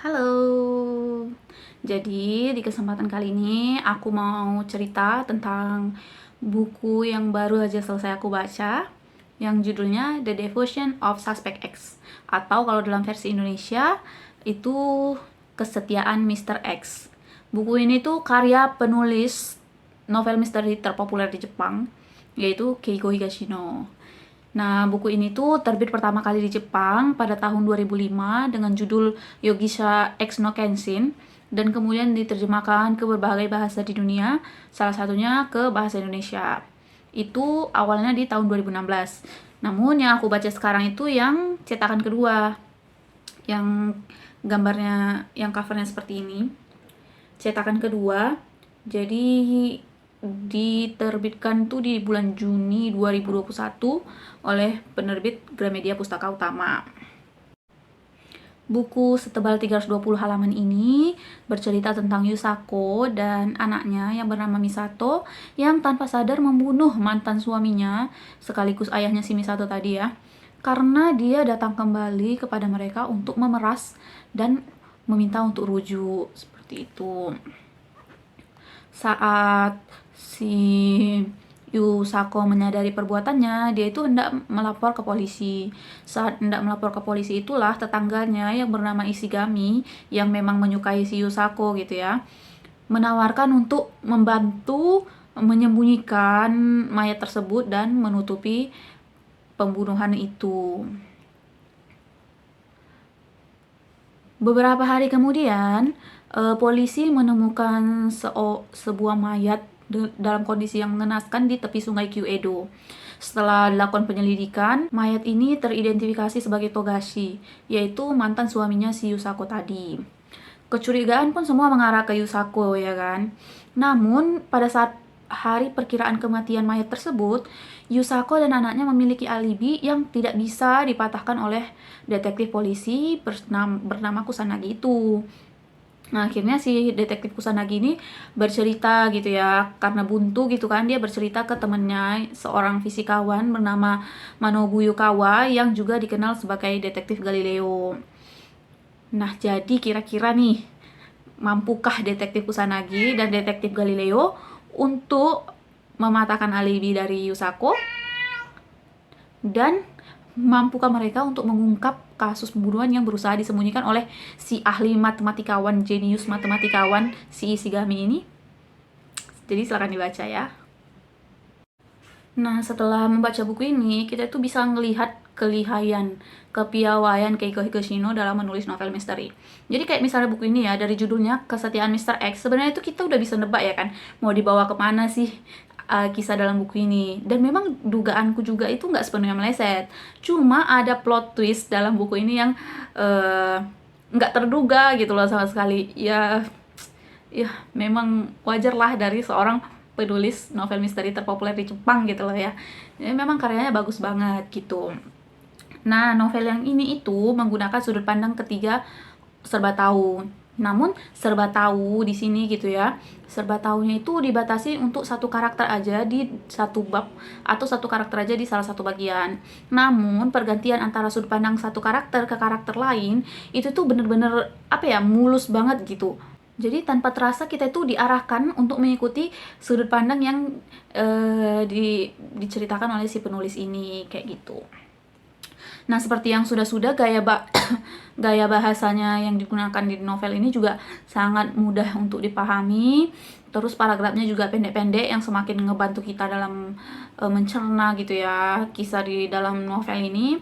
Halo. Jadi di kesempatan kali ini aku mau cerita tentang buku yang baru aja selesai aku baca, yang judulnya The Devotion of Suspect X, atau kalau dalam versi Indonesia itu Kesetiaan Mr. X. Buku ini tuh karya penulis novel misteri terpopuler di Jepang, yaitu Keiko Higashino. Nah, buku ini tuh terbit pertama kali di Jepang pada tahun 2005 dengan judul Yogisha X no Kenshin, dan kemudian diterjemahkan ke berbagai bahasa di dunia, salah satunya ke bahasa Indonesia. Itu awalnya di tahun 2016. Namun yang aku baca sekarang itu yang cetakan kedua, yang gambarnya, yang covernya seperti ini. Cetakan kedua. Jadi diterbitkan tuh di bulan Juni 2021 oleh penerbit Gramedia Pustaka Utama. Buku setebal 320 halaman ini bercerita tentang Yusako dan anaknya yang bernama Misato yang tanpa sadar membunuh mantan suaminya sekaligus ayahnya si Misato tadi ya, karena dia datang kembali kepada mereka untuk memeras dan meminta untuk rujuk seperti itu. Saat si Yusako menyadari perbuatannya, dia itu hendak melapor ke polisi. Saat hendak melapor ke polisi itulah tetangganya yang bernama Ishigami, yang memang menyukai si Yusako gitu ya, menawarkan untuk membantu menyembunyikan mayat tersebut dan menutupi pembunuhan itu. Beberapa hari kemudian, polisi menemukan sebuah mayat dalam kondisi yang mengenaskan di tepi sungai Kyoedo. Setelah dilakukan penyelidikan, mayat ini teridentifikasi sebagai Togashi, yaitu mantan suaminya si Yusako tadi. Kecurigaan pun semua mengarah ke Yusako ya kan. Namun pada saat hari perkiraan kematian mayat tersebut, Yusako dan anaknya memiliki alibi yang tidak bisa dipatahkan oleh detektif polisi bernama Kusanagi itu. Nah, akhirnya si detektif Kusanagi ini bercerita gitu ya, karena buntu gitu kan, dia bercerita ke temennya, seorang fisikawan bernama Manobu Yukawa yang juga dikenal sebagai detektif Galileo. Nah, jadi kira-kira nih, mampukah detektif Kusanagi dan detektif Galileo untuk mematahkan alibi dari Yusako? Dan mampukah mereka untuk mengungkap kasus pembunuhan yang berusaha disembunyikan oleh si ahli matematikawan, jenius matematikawan si Ishigami ini? Jadi silakan dibaca ya. Nah, setelah membaca buku ini, kita tuh bisa ngelihat kelihayan, kepiawaian Keiko Higashino dalam menulis novel misteri. Jadi kayak misalnya buku ini ya, dari judulnya Kesetiaan Mr. X, sebenarnya itu kita udah bisa nebak ya kan, mau dibawa kemana sih kisah dalam buku ini. Dan memang dugaanku juga itu nggak sepenuhnya meleset. Cuma ada plot twist dalam buku ini yang nggak terduga gitu loh sama sekali. Ya memang wajar lah dari seorang penulis novel misteri terpopuler di Jepang gitu loh ya. Jadi memang karyanya bagus banget gitu. Nah, novel yang ini itu menggunakan sudut pandang ketiga serba tahu. Namun serba tahu di sini gitu ya, serba tahunya itu dibatasi untuk satu karakter aja di satu bab atau satu karakter aja di salah satu bagian. Namun pergantian antara sudut pandang satu karakter ke karakter lain itu tuh bener-bener apa ya, mulus banget gitu. Jadi tanpa terasa kita itu diarahkan untuk mengikuti sudut pandang yang diceritakan oleh si penulis ini kayak gitu. Nah, seperti yang sudah-sudah gaya bahasanya yang digunakan di novel ini juga sangat mudah untuk dipahami. Terus paragrafnya juga pendek-pendek yang semakin ngebantu kita dalam mencerna gitu ya kisah di dalam novel ini.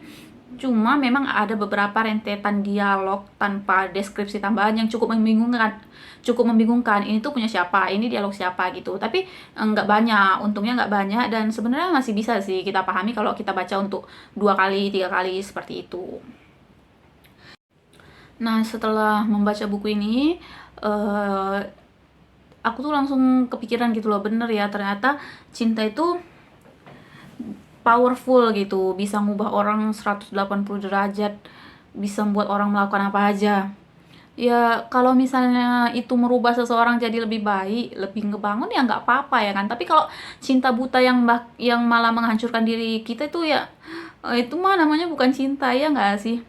Cuma memang ada beberapa rentetan dialog tanpa deskripsi tambahan yang cukup membingungkan. Ini tuh punya siapa, ini dialog siapa gitu. Tapi nggak banyak, untungnya nggak banyak, dan sebenarnya masih bisa sih kita pahami kalau kita baca untuk 2 kali, 3 kali seperti itu. Nah, setelah membaca buku ini, aku tuh langsung kepikiran gitu loh, bener ya, ternyata cinta itu powerful gitu, bisa ngubah orang 180 derajat, bisa membuat orang melakukan apa aja. Ya, kalau misalnya itu merubah seseorang jadi lebih baik, lebih ngebangun, ya nggak apa-apa ya kan. Tapi kalau cinta buta yang malah menghancurkan diri kita itu ya, itu mah namanya bukan cinta ya nggak sih?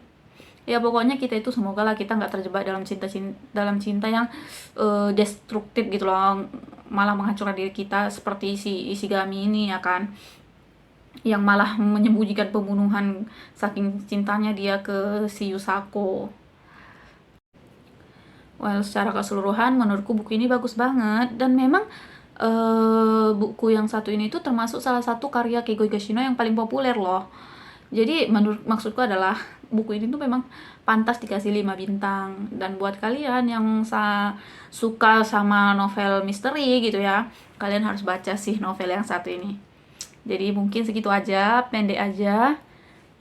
Ya pokoknya kita itu semoga lah kita nggak terjebak dalam cinta yang destruktif gitu loh, malah menghancurkan diri kita seperti si Ishigami ini ya kan, yang malah menyembunyikan pembunuhan saking cintanya dia ke si Yusako. Well, secara keseluruhan menurutku buku ini bagus banget, dan memang buku yang satu ini tuh termasuk salah satu karya Keigo Higashino yang paling populer loh. Jadi maksudku adalah buku ini tuh memang pantas dikasih 5 bintang, dan buat kalian yang suka sama novel misteri gitu ya, kalian harus baca sih novel yang satu ini. Jadi mungkin segitu aja, pendek aja.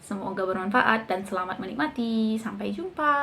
Semoga bermanfaat dan selamat menikmati. Sampai jumpa.